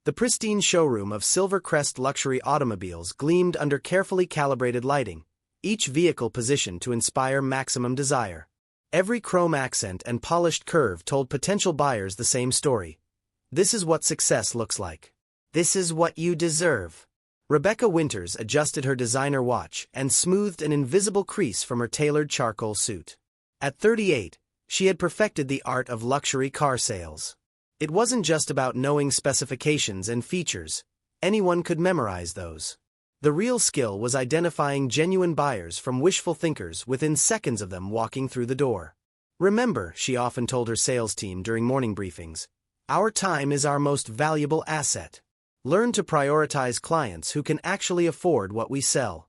The pristine showroom of Silver Crest luxury automobiles gleamed under carefully calibrated lighting, each vehicle positioned to inspire maximum desire. Every chrome accent and polished curve told potential buyers the same story. This is what success looks like. This is what you deserve. Rebecca Winters adjusted her designer watch and smoothed an invisible crease from her tailored charcoal suit. At 38, she had perfected the art of luxury car sales. It wasn't just about knowing specifications and features. Anyone could memorize those. The real skill was identifying genuine buyers from wishful thinkers within seconds of them walking through the door. Remember, she often told her sales team during morning briefings, our time is our most valuable asset. Learn to prioritize clients who can actually afford what we sell.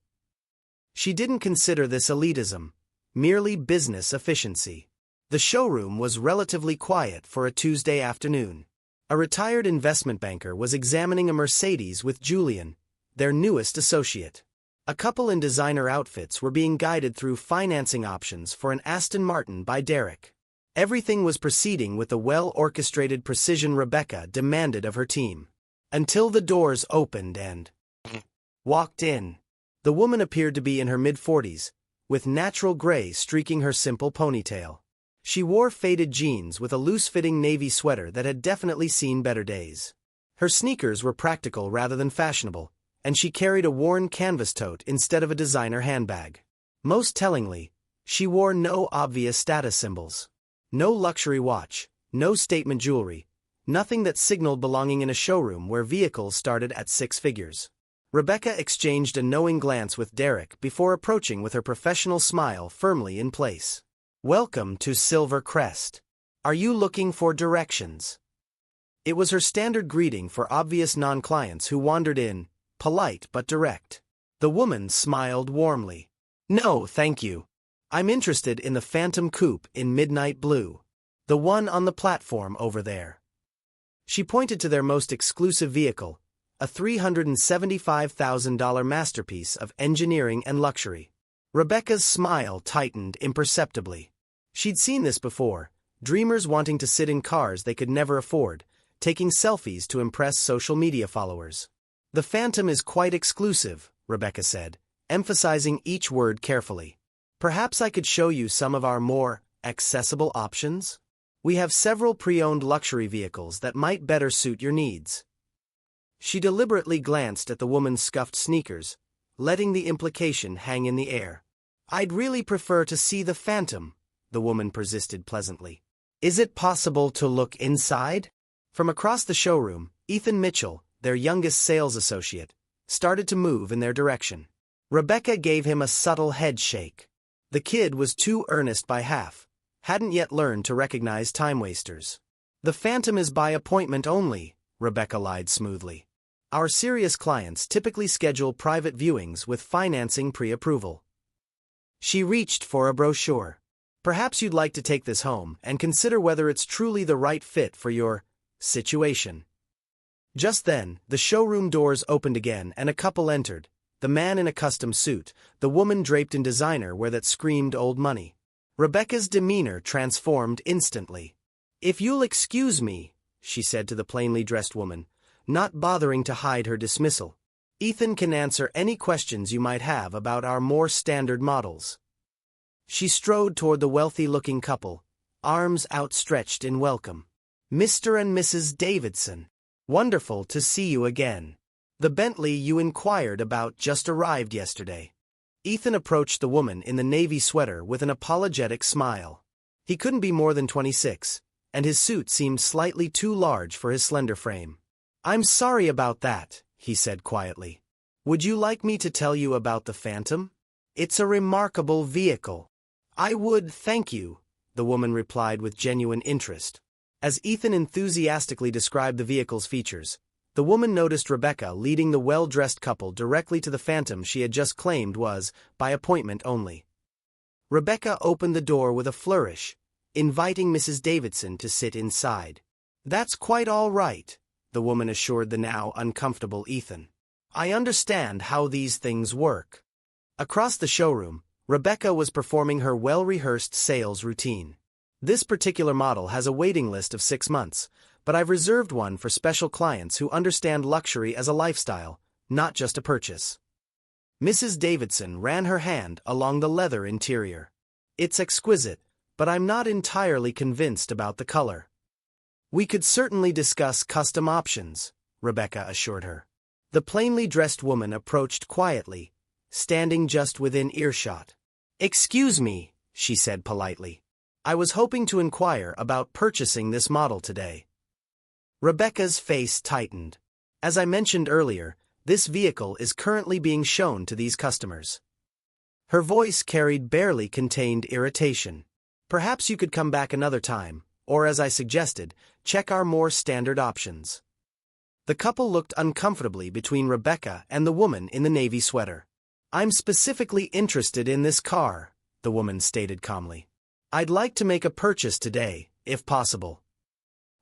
She didn't consider this elitism, merely business efficiency. The showroom was relatively quiet for a Tuesday afternoon. A retired investment banker was examining a Mercedes with Julian, their newest associate. A couple in designer outfits were being guided through financing options for an Aston Martin by Derek. Everything was proceeding with the well-orchestrated precision Rebecca demanded of her team. Until the doors opened and walked in. The woman appeared to be in her mid-40s, with natural gray streaking her simple ponytail. She wore faded jeans with a loose-fitting navy sweater that had definitely seen better days. Her sneakers were practical rather than fashionable, and she carried a worn canvas tote instead of a designer handbag. Most tellingly, she wore no obvious status symbols. No luxury watch, no statement jewelry, nothing that signaled belonging in a showroom where vehicles started at six figures. Rebecca exchanged a knowing glance with Derek before approaching with her professional smile firmly in place. Welcome to Silver Crest. Are you looking for directions? It was her standard greeting for obvious non-clients who wandered in, polite but direct. The woman smiled warmly. No, thank you. I'm interested in the Phantom Coupe in midnight blue. The one on the platform over there. She pointed to their most exclusive vehicle, a $375,000 masterpiece of engineering and luxury. Rebecca's smile tightened imperceptibly. She'd seen this before, dreamers wanting to sit in cars they could never afford, taking selfies to impress social media followers. The Phantom is quite exclusive, Rebecca said, emphasizing each word carefully. Perhaps I could show you some of our more accessible options? We have several pre-owned luxury vehicles that might better suit your needs. She deliberately glanced at the woman's scuffed sneakers, letting the implication hang in the air. I'd really prefer to see the Phantom, the woman persisted pleasantly. Is it possible to look inside? From across the showroom, Ethan Mitchell, their youngest sales associate, started to move in their direction. Rebecca gave him a subtle head shake. The kid was too earnest by half. Hadn't yet learned to recognize time wasters. The Phantom is by appointment only, Rebecca lied smoothly. Our serious clients typically schedule private viewings with financing pre-approval. She reached for a brochure. Perhaps you'd like to take this home and consider whether it's truly the right fit for your situation. Just then, the showroom doors opened again and a couple entered, the man in a custom suit, the woman draped in designer wear that screamed old money. Rebecca's demeanor transformed instantly. If you'll excuse me, she said to the plainly dressed woman, not bothering to hide her dismissal. Ethan can answer any questions you might have about our more standard models. She strode toward the wealthy-looking couple, arms outstretched in welcome. Mr. and Mrs. Davidson. Wonderful to see you again. The Bentley you inquired about just arrived yesterday. Ethan approached the woman in the navy sweater with an apologetic smile. He couldn't be more than 26, and his suit seemed slightly too large for his slender frame. I'm sorry about that, he said quietly. Would you like me to tell you about the Phantom? It's a remarkable vehicle. I would, thank you, the woman replied with genuine interest. As Ethan enthusiastically described the vehicle's features, the woman noticed Rebecca leading the well-dressed couple directly to the Phantom she had just claimed was, by appointment only. Rebecca opened the door with a flourish, inviting Mrs. Davidson to sit inside. That's quite all right, the woman assured the now uncomfortable Ethan. I understand how these things work. Across the showroom, Rebecca was performing her well-rehearsed sales routine. This particular model has a waiting list of 6 months, but I've reserved one for special clients who understand luxury as a lifestyle, not just a purchase. Mrs. Davidson ran her hand along the leather interior. It's exquisite, but I'm not entirely convinced about the color. We could certainly discuss custom options, Rebecca assured her. The plainly dressed woman approached quietly, standing just within earshot. "Excuse me," she said politely. "I was hoping to inquire about purchasing this model today." Rebecca's face tightened. "As I mentioned earlier, this vehicle is currently being shown to these customers." Her voice carried barely contained irritation. "Perhaps you could come back another time, or as I suggested, check our more standard options." The couple looked uncomfortably between Rebecca and the woman in the navy sweater. "I'm specifically interested in this car," the woman stated calmly. "I'd like to make a purchase today, if possible."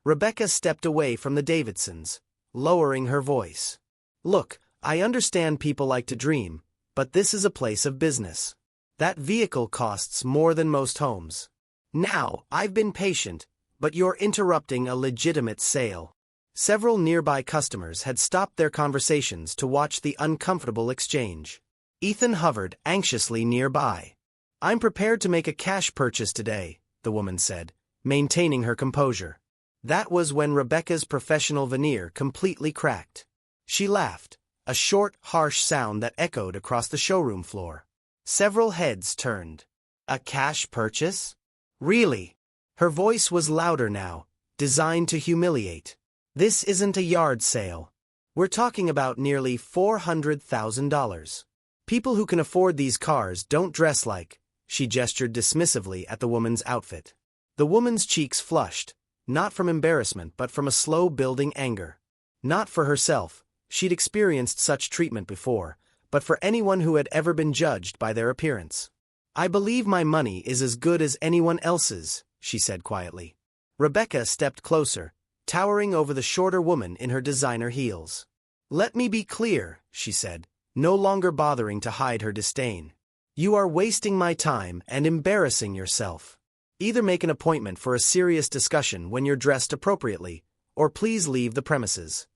Rebecca stepped away from the Davidsons, lowering her voice. "Look, I understand people like to dream, but this is a place of business. That vehicle costs more than most homes. Now, I've been patient, but you're interrupting a legitimate sale." Several nearby customers had stopped their conversations to watch the uncomfortable exchange. Ethan hovered anxiously nearby. "I'm prepared to make a cash purchase today," the woman said, maintaining her composure. That was when Rebecca's professional veneer completely cracked. She laughed, a short, harsh sound that echoed across the showroom floor. Several heads turned. "A cash purchase? Really?" Her voice was louder now, designed to humiliate. "This isn't a yard sale. We're talking about nearly $400,000. People who can afford these cars don't dress like—" She gestured dismissively at the woman's outfit. The woman's cheeks flushed, not from embarrassment but from a slow-building anger. Not for herself, she'd experienced such treatment before, but for anyone who had ever been judged by their appearance. "I believe my money is as good as anyone else's," she said quietly. Rebecca stepped closer, towering over the shorter woman in her designer heels. "Let me be clear," she said, no longer bothering to hide her disdain. "You are wasting my time and embarrassing yourself. Either make an appointment for a serious discussion when you're dressed appropriately, or please leave the premises."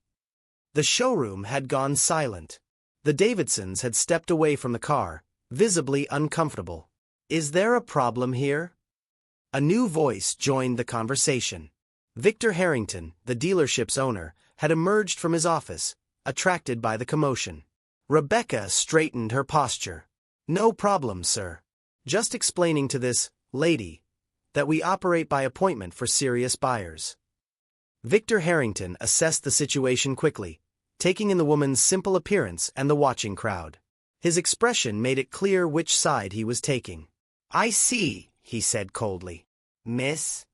The showroom had gone silent. The Davidsons had stepped away from the car, visibly uncomfortable. "Is there a problem here?" A new voice joined the conversation. Victor Harrington, the dealership's owner, had emerged from his office, attracted by the commotion. Rebecca straightened her posture. "No problem, sir. Just explaining to this lady that we operate by appointment for serious buyers." Victor Harrington assessed the situation quickly, taking in the woman's simple appearance and the watching crowd. His expression made it clear which side he was taking. "I see," he said coldly. "Miss?"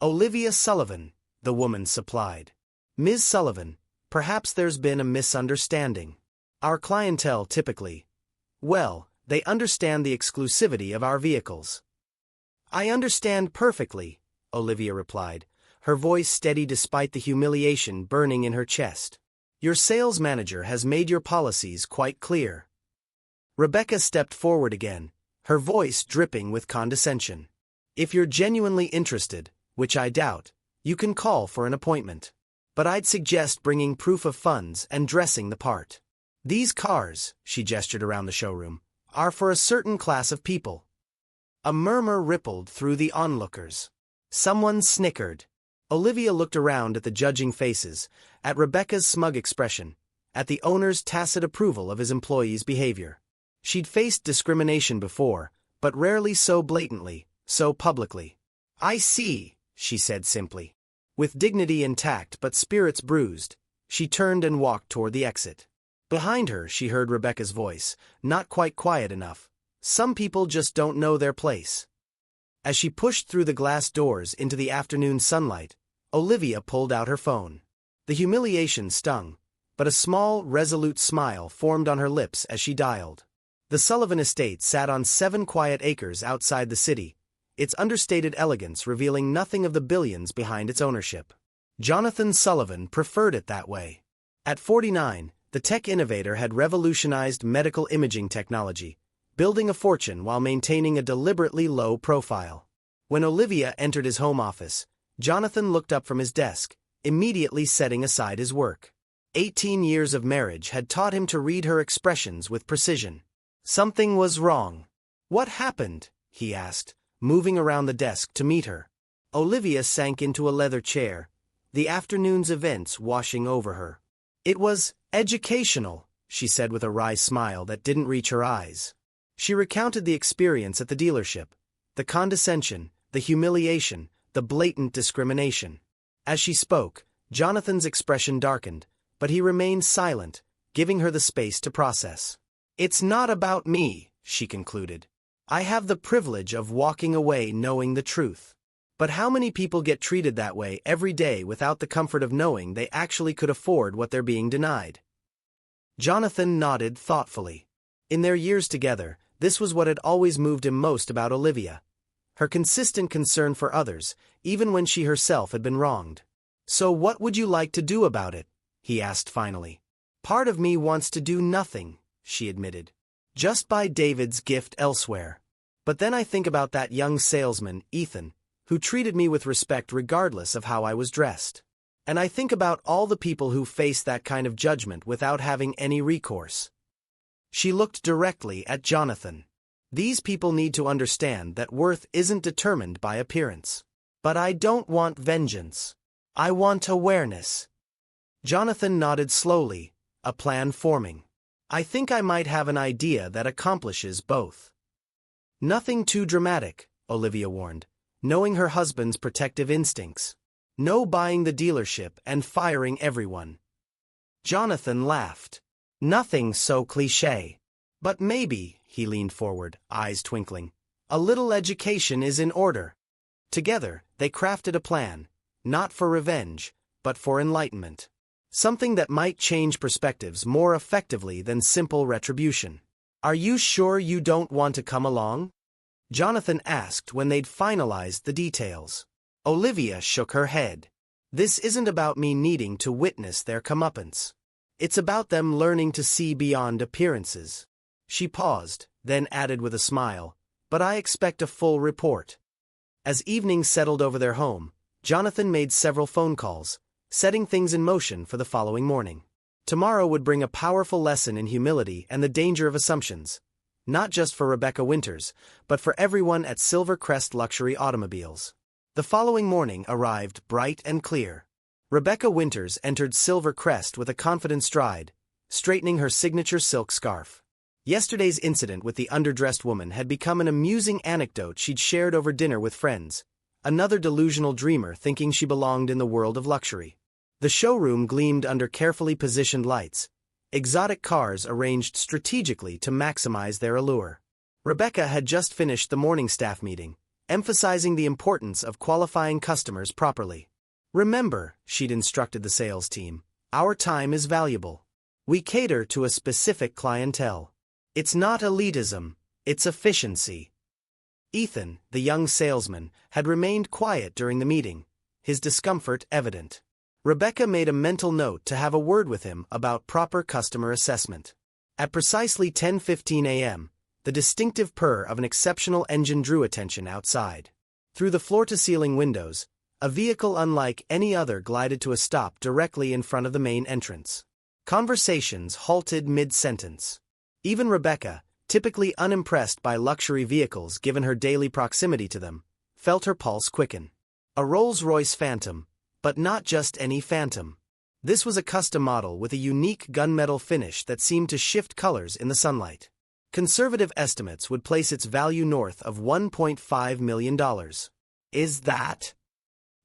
"Olivia Sullivan," the woman supplied. "Ms. Sullivan, perhaps there's been a misunderstanding. Our clientele typically, well, they understand the exclusivity of our vehicles." "I understand perfectly," Olivia replied, her voice steady despite the humiliation burning in her chest. "Your sales manager has made your policies quite clear." Rebecca stepped forward again, her voice dripping with condescension. "If you're genuinely interested, which I doubt, you can call for an appointment. But I'd suggest bringing proof of funds and dressing the part. These cars," she gestured around the showroom, "are for a certain class of people." A murmur rippled through the onlookers. Someone snickered. Olivia looked around at the judging faces, at Rebecca's smug expression, at the owner's tacit approval of his employees' behavior. She'd faced discrimination before, but rarely so blatantly, so publicly. "I see," she said simply. With dignity intact but spirits bruised, she turned and walked toward the exit. Behind her she heard Rebecca's voice, not quite quiet enough. "Some people just don't know their place." As she pushed through the glass doors into the afternoon sunlight, Olivia pulled out her phone. The humiliation stung, but a small, resolute smile formed on her lips as she dialed. The Sullivan estate sat on 7 quiet acres outside the city, its understated elegance revealing nothing of the billions behind its ownership. Jonathan Sullivan preferred it that way. At 49, the tech innovator had revolutionized medical imaging technology, building a fortune while maintaining a deliberately low profile. When Olivia entered his home office, Jonathan looked up from his desk, immediately setting aside his work. 18 years of marriage had taught him to read her expressions with precision. Something was wrong. "What happened?" he asked, moving around the desk to meet her. Olivia sank into a leather chair, the afternoon's events washing over her. "It was educational," she said with a wry smile that didn't reach her eyes. She recounted the experience at the dealership, the condescension, the humiliation, the blatant discrimination. As she spoke, Jonathan's expression darkened, but he remained silent, giving her the space to process. "It's not about me," she concluded. "I have the privilege of walking away knowing the truth. But how many people get treated that way every day without the comfort of knowing they actually could afford what they're being denied?" Jonathan nodded thoughtfully. In their years together, this was what had always moved him most about Olivia. Her consistent concern for others, even when she herself had been wronged. "So what would you like to do about it?" he asked finally. "Part of me wants to do nothing," she admitted. "Just buy David's gift elsewhere. But then I think about that young salesman, Ethan, who treated me with respect regardless of how I was dressed. And I think about all the people who face that kind of judgment without having any recourse." She looked directly at Jonathan. "These people need to understand that worth isn't determined by appearance. But I don't want vengeance. I want awareness." Jonathan nodded slowly, a plan forming. "I think I might have an idea that accomplishes both." "Nothing too dramatic," Olivia warned, knowing her husband's protective instincts. "No buying the dealership and firing everyone." Jonathan laughed. "Nothing so cliché. But maybe," he leaned forward, eyes twinkling, "a little education is in order." Together, they crafted a plan, not for revenge, but for enlightenment. Something that might change perspectives more effectively than simple retribution. "Are you sure you don't want to come along?" Jonathan asked when they'd finalized the details. Olivia shook her head. "This isn't about me needing to witness their comeuppance. It's about them learning to see beyond appearances." She paused, then added with a smile, "But I expect a full report." As evening settled over their home, Jonathan made several phone calls, setting things in motion for the following morning. Tomorrow would bring a powerful lesson in humility and the danger of assumptions, not just for Rebecca Winters, but for everyone at Silver Crest Luxury Automobiles. The following morning arrived bright and clear. Rebecca Winters entered Silver Crest with a confident stride, straightening her signature silk scarf. Yesterday's incident with the underdressed woman had become an amusing anecdote she'd shared over dinner with friends, another delusional dreamer thinking she belonged in the world of luxury. The showroom gleamed under carefully positioned lights, exotic cars arranged strategically to maximize their allure. Rebecca had just finished the morning staff meeting, emphasizing the importance of qualifying customers properly. "Remember," she'd instructed the sales team, "our time is valuable. We cater to a specific clientele. It's not elitism, it's efficiency." Ethan, the young salesman, had remained quiet during the meeting, his discomfort evident. Rebecca made a mental note to have a word with him about proper customer assessment. At precisely 10:15 a.m., the distinctive purr of an exceptional engine drew attention outside. Through the floor-to-ceiling windows, a vehicle unlike any other glided to a stop directly in front of the main entrance. Conversations halted mid-sentence. Even Rebecca, typically unimpressed by luxury vehicles given her daily proximity to them, felt her pulse quicken. A Rolls-Royce Phantom, but not just any Phantom. This was a custom model with a unique gunmetal finish that seemed to shift colors in the sunlight. Conservative estimates would place its value north of $1.5 million. "Is that?"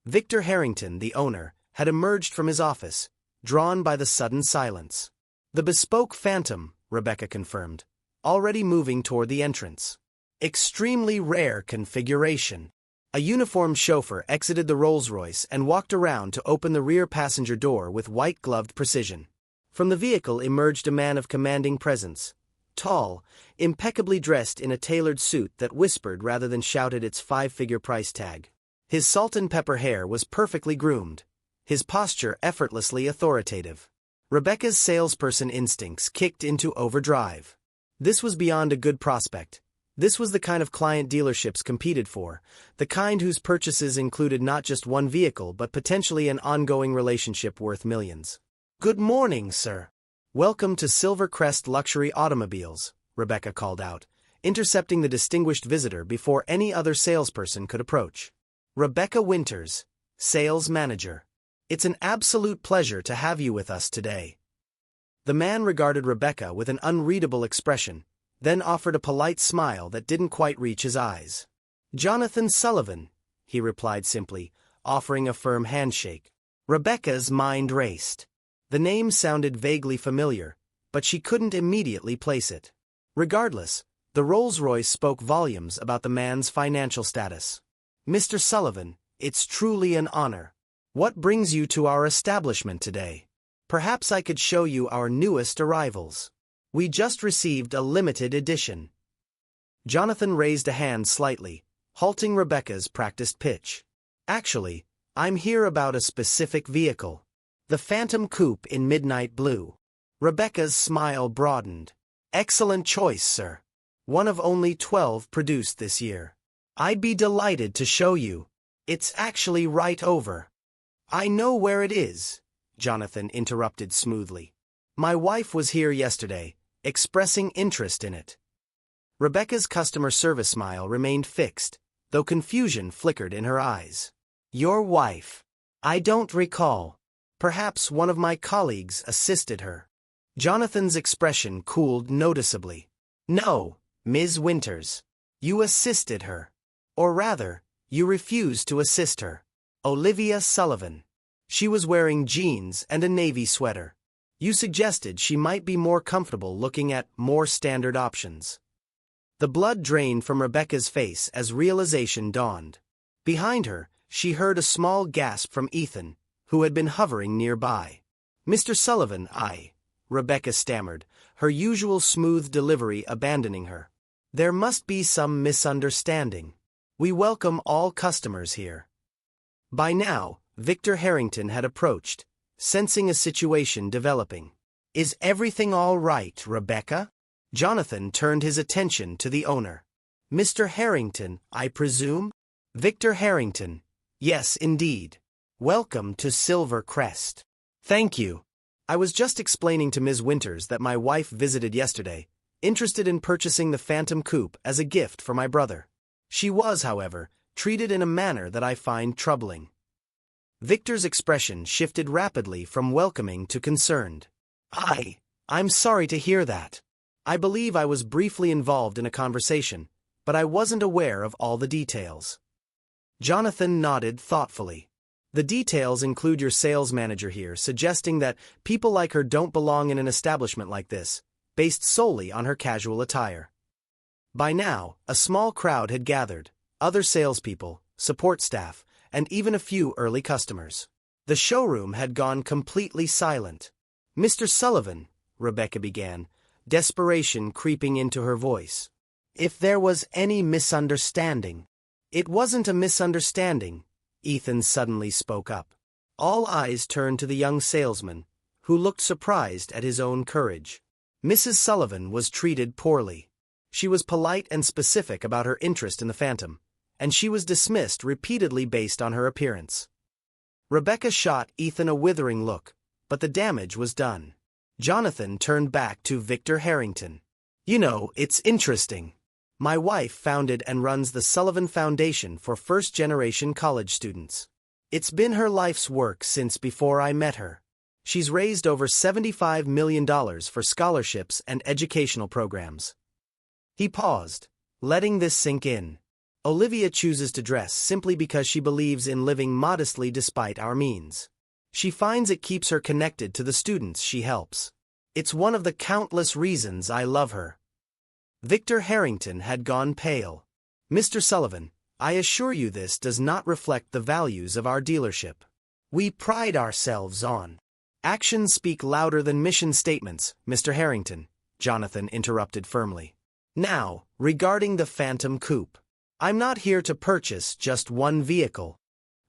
Victor Harrington, the owner, had emerged from his office, drawn by the sudden silence. "The bespoke Phantom," Rebecca confirmed, already moving toward the entrance. "Extremely rare configuration." A uniformed chauffeur exited the Rolls-Royce and walked around to open the rear passenger door with white-gloved precision. From the vehicle emerged a man of commanding presence, tall, impeccably dressed in a tailored suit that whispered rather than shouted its five-figure price tag. His salt-and-pepper hair was perfectly groomed, his posture effortlessly authoritative. Rebecca's salesperson instincts kicked into overdrive. This was beyond a good prospect. This was the kind of client dealerships competed for, the kind whose purchases included not just one vehicle but potentially an ongoing relationship worth millions. "Good morning, sir. Welcome to Silvercrest Luxury Automobiles," Rebecca called out, intercepting the distinguished visitor before any other salesperson could approach. "Rebecca Winters, sales manager. It's an absolute pleasure to have you with us today." The man regarded Rebecca with an unreadable expression, then offered a polite smile that didn't quite reach his eyes. "Jonathan Sullivan," he replied simply, offering a firm handshake. Rebecca's mind raced. The name sounded vaguely familiar, but she couldn't immediately place it. Regardless, the Rolls-Royce spoke volumes about the man's financial status. "Mr. Sullivan, it's truly an honor. What brings you to our establishment today? Perhaps I could show you our newest arrivals. We just received a limited edition." Jonathan raised a hand slightly, halting Rebecca's practiced pitch. "Actually, I'm here about a specific vehicle. The Phantom Coupe in midnight blue." Rebecca's smile broadened. "Excellent choice, sir. One of only 12 produced this year. I'd be delighted to show you. It's actually right over." "I know where it is," Jonathan interrupted smoothly. "My wife was here yesterday, expressing interest in it." Rebecca's customer service smile remained fixed, though confusion flickered in her eyes. "Your wife? I don't recall. Perhaps one of my colleagues assisted her." Jonathan's expression cooled noticeably. "No, Ms. Winters. You assisted her. Or rather, you refused to assist her. Olivia Sullivan. She was wearing jeans and a navy sweater. You suggested she might be more comfortable looking at more standard options." The blood drained from Rebecca's face as realization dawned. Behind her, she heard a small gasp from Ethan, who had been hovering nearby. "Mr. Sullivan, Rebecca stammered, her usual smooth delivery abandoning her. "There must be some misunderstanding. We welcome all customers here." By now, Victor Harrington had approached, sensing a situation developing. "Is everything all right, Rebecca?" Jonathan turned his attention to the owner. "Mr. Harrington, I presume?" "Victor Harrington. Yes, indeed. Welcome to Silvercrest." "Thank you. I was just explaining to Ms. Winters that my wife visited yesterday, interested in purchasing the Phantom Coupe as a gift for my brother. She was, however, treated in a manner that I find troubling." Victor's expression shifted rapidly from welcoming to concerned. I'm sorry to hear that. I believe I was briefly involved in a conversation, but I wasn't aware of all the details." Jonathan nodded thoughtfully. "The details include your sales manager here suggesting that people like her don't belong in an establishment like this, based solely on her casual attire." By now, a small crowd had gathered, other salespeople, support staff, and even a few early customers. The showroom had gone completely silent. "Mr. Sullivan," Rebecca began, desperation creeping into her voice. "If there was any misunderstanding—" "It wasn't a misunderstanding," Ethan suddenly spoke up. All eyes turned to the young salesman, who looked surprised at his own courage. "Mrs. Sullivan was treated poorly. She was polite and specific about her interest in the Phantom, and she was dismissed repeatedly based on her appearance." Rebecca shot Ethan a withering look, but the damage was done. Jonathan turned back to Victor Harrington. "You know, it's interesting. My wife founded and runs the Sullivan Foundation for first-generation college students. It's been her life's work since before I met her. She's raised over $75 million for scholarships and educational programs." He paused, letting this sink in. "Olivia chooses to dress simply because she believes in living modestly despite our means. She finds it keeps her connected to the students she helps. It's one of the countless reasons I love her." Victor Harrington had gone pale. "Mr. Sullivan, I assure you this does not reflect the values of our dealership. We pride ourselves on—" "Actions speak louder than mission statements, Mr. Harrington," Jonathan interrupted firmly. "Now, regarding the Phantom Coupe. I'm not here to purchase just one vehicle."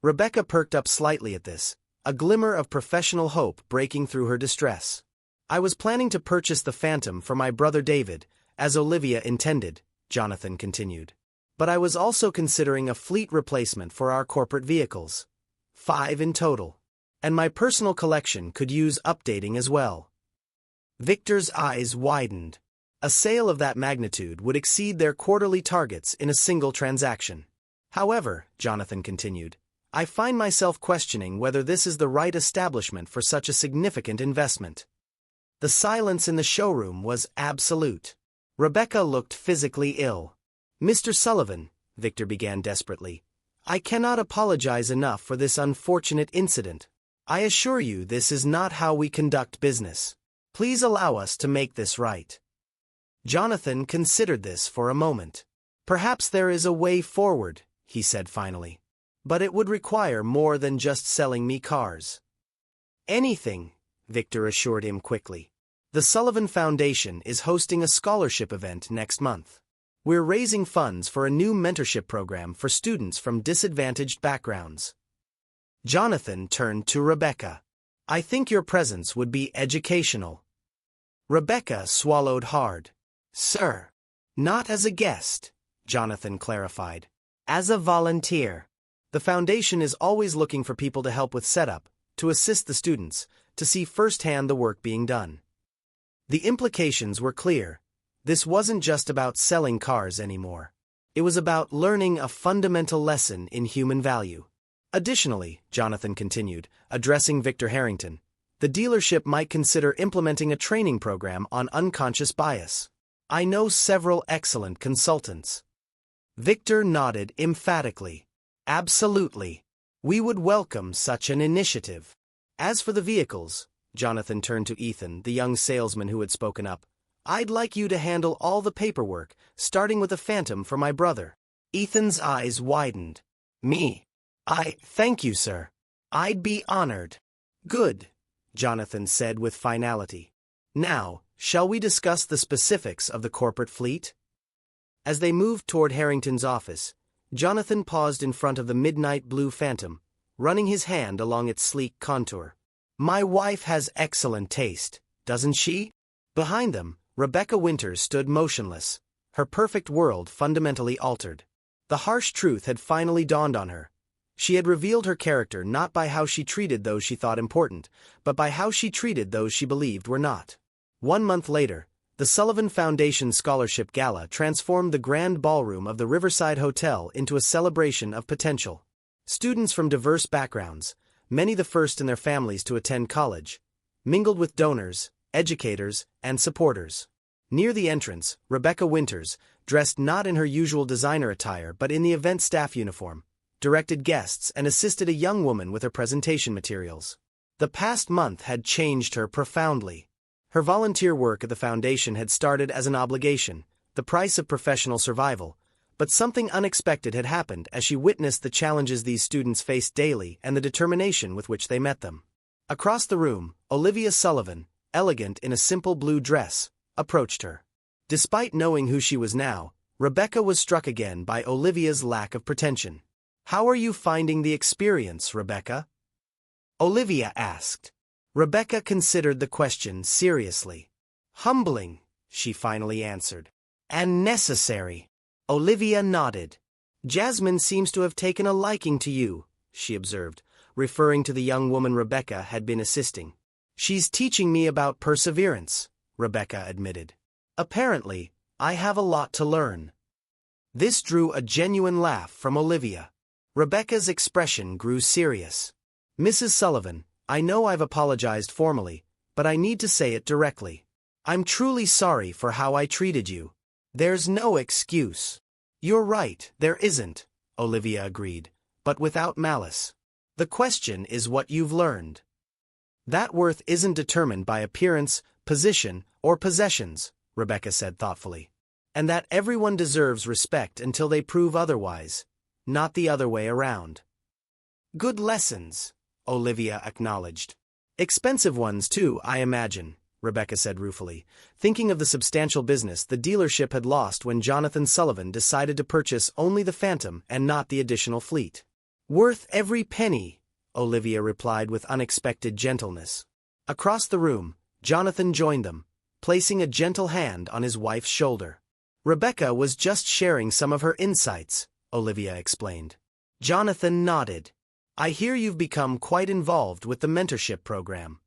Rebecca perked up slightly at this, a glimmer of professional hope breaking through her distress. "I was planning to purchase the Phantom for my brother David, as Olivia intended, Jonathan continued. But I was also considering a fleet replacement for our corporate vehicles. 5 in total. And my personal collection could use updating as well. Victor's eyes widened. A sale of that magnitude would exceed their quarterly targets in a single transaction. However, Jonathan continued, I find myself questioning whether this is the right establishment for such a significant investment. The silence in the showroom was absolute. Rebecca looked physically ill. Mr. Sullivan, Victor began desperately, I cannot apologize enough for this unfortunate incident. I assure you this is not how we conduct business. Please allow us to make this right. Jonathan considered this for a moment. Perhaps there is a way forward, he said finally. But it would require more than just selling me cars. Anything, Victor assured him quickly. The Sullivan Foundation is hosting a scholarship event next month. We're raising funds for a new mentorship program for students from disadvantaged backgrounds. Jonathan turned to Rebecca. I think your presence would be educational. Rebecca swallowed hard. Sir. Not as a guest, Jonathan clarified. As a volunteer. The foundation is always looking for people to help with setup, to assist the students, to see firsthand the work being done. The implications were clear. This wasn't just about selling cars anymore. It was about learning a fundamental lesson in human value. Additionally, Jonathan continued, addressing Victor Harrington, the dealership might consider implementing a training program on unconscious bias. I know several excellent consultants. Victor nodded emphatically. Absolutely. We would welcome such an initiative. As for the vehicles, Jonathan turned to Ethan, the young salesman who had spoken up. I'd like you to handle all the paperwork, starting with a Phantom for my brother. Ethan's eyes widened. Me? Thank you, sir. I'd be honored. Good, Jonathan said with finality. Now, shall we discuss the specifics of the corporate fleet? As they moved toward Harrington's office, Jonathan paused in front of the midnight blue Phantom, running his hand along its sleek contour. My wife has excellent taste, doesn't she? Behind them, Rebecca Winters stood motionless, her perfect world fundamentally altered. The harsh truth had finally dawned on her. She had revealed her character not by how she treated those she thought important, but by how she treated those she believed were not. 1 month later, the Sullivan Foundation Scholarship Gala transformed the grand ballroom of the Riverside Hotel into a celebration of potential. Students from diverse backgrounds, many the first in their families to attend college, mingled with donors, educators, and supporters. Near the entrance, Rebecca Winters, dressed not in her usual designer attire but in the event staff uniform, directed guests and assisted a young woman with her presentation materials. The past month had changed her profoundly. Her volunteer work at the foundation had started as an obligation, the price of professional survival, but something unexpected had happened as she witnessed the challenges these students faced daily and the determination with which they met them. Across the room, Olivia Sullivan, elegant in a simple blue dress, approached her. Despite knowing who she was now, Rebecca was struck again by Olivia's lack of pretension. How are you finding the experience, Rebecca? Olivia asked. Rebecca considered the question seriously. Humbling, she finally answered. And necessary. Olivia nodded. Jasmine seems to have taken a liking to you, she observed, referring to the young woman Rebecca had been assisting. She's teaching me about perseverance, Rebecca admitted. Apparently, I have a lot to learn. This drew a genuine laugh from Olivia. Rebecca's expression grew serious. Mrs. Sullivan, I know I've apologized formally, but I need to say it directly. I'm truly sorry for how I treated you. There's no excuse. You're right, there isn't, Olivia agreed, but without malice. The question is what you've learned. That worth isn't determined by appearance, position, or possessions, Rebecca said thoughtfully. And that everyone deserves respect until they prove otherwise, not the other way around. Good lessons, Olivia acknowledged. Expensive ones too, I imagine, Rebecca said ruefully, thinking of the substantial business the dealership had lost when Jonathan Sullivan decided to purchase only the Phantom and not the additional fleet. Worth every penny, Olivia replied with unexpected gentleness. Across the room, Jonathan joined them, placing a gentle hand on his wife's shoulder. Rebecca was just sharing some of her insights, Olivia explained. Jonathan nodded. I hear you've become quite involved with the mentorship program.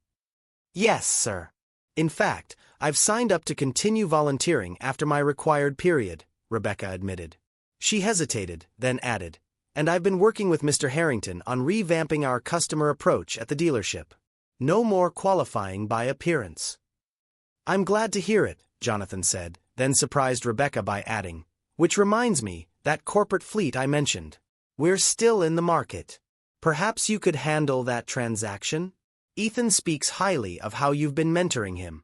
Yes, sir. In fact, I've signed up to continue volunteering after my required period, Rebecca admitted. She hesitated, then added, and I've been working with Mr. Harrington on revamping our customer approach at the dealership. No more qualifying by appearance. I'm glad to hear it, Jonathan said, then surprised Rebecca by adding, which reminds me, that corporate fleet I mentioned. We're still in the market. Perhaps you could handle that transaction? Ethan speaks highly of how you've been mentoring him.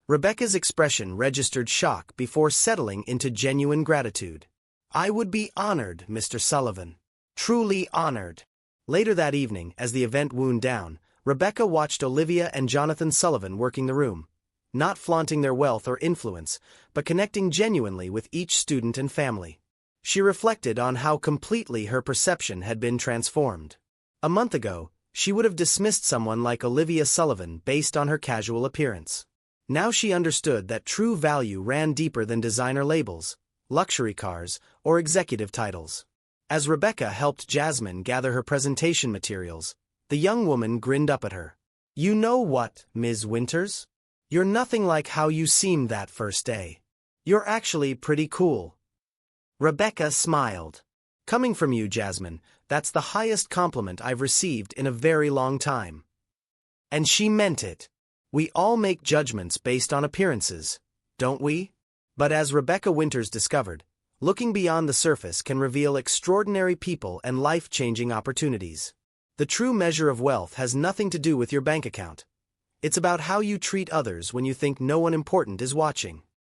Rebecca's expression registered shock before settling into genuine gratitude. I would be honored, Mr. Sullivan. Truly honored. Later that evening, as the event wound down, Rebecca watched Olivia and Jonathan Sullivan working the room, not flaunting their wealth or influence, but connecting genuinely with each student and family. She reflected on how completely her perception had been transformed. A month ago, she would have dismissed someone like Olivia Sullivan based on her casual appearance. Now she understood that true value ran deeper than designer labels, luxury cars, or executive titles. As Rebecca helped Jasmine gather her presentation materials, the young woman grinned up at her. You know what, Ms. Winters? You're nothing like how you seemed that first day. You're actually pretty cool. Rebecca smiled. Coming from you, Jasmine, that's the highest compliment I've received in a very long time. And she meant it. We all make judgments based on appearances, don't we? But as Rebecca Winters discovered, looking beyond the surface can reveal extraordinary people and life-changing opportunities. The true measure of wealth has nothing to do with your bank account. It's about how you treat others when you think no one important is watching.